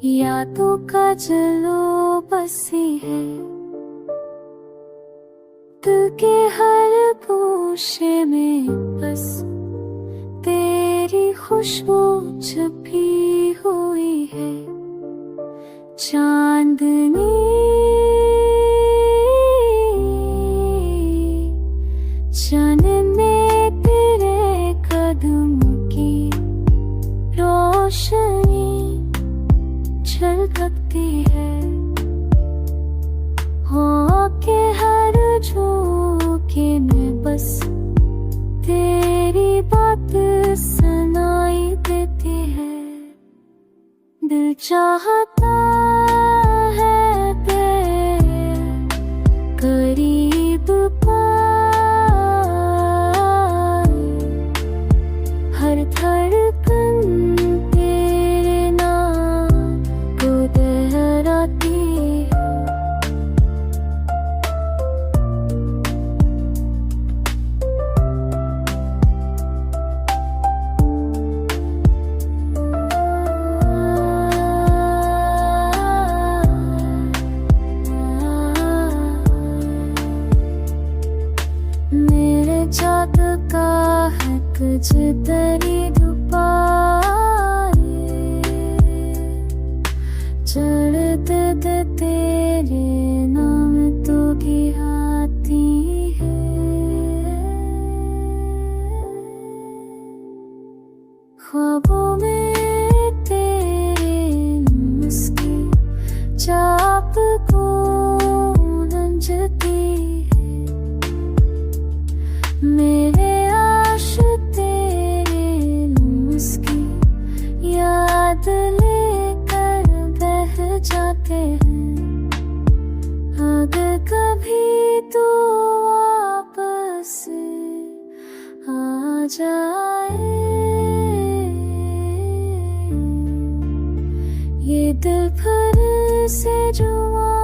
यादों का जलो बसी है दिल के हर गोशे में, बस तेरी खुशबू छुपी हुई है। चांदनी चांदनी तेरे कदम की रोशनी छलकती है। हो के हर झोंके में बस तेरी बात सुनाई देती है। दिल चाहता है तेरे करीब पाए, हर धड़कन तेरे नाम को दोहराती है। मेरे जादू का है कुछ तेरी दुपाए, चढ़ते दे तेरे नाम तो भी आती है। ख्वाबों में तेरे मुस्की चाप को रंजती है। मेरे आश तेरे मुस्की याद लेकर बह जाते हैं। अगर कभी तो वापस आ जाए, ये दिल फिर से जुआ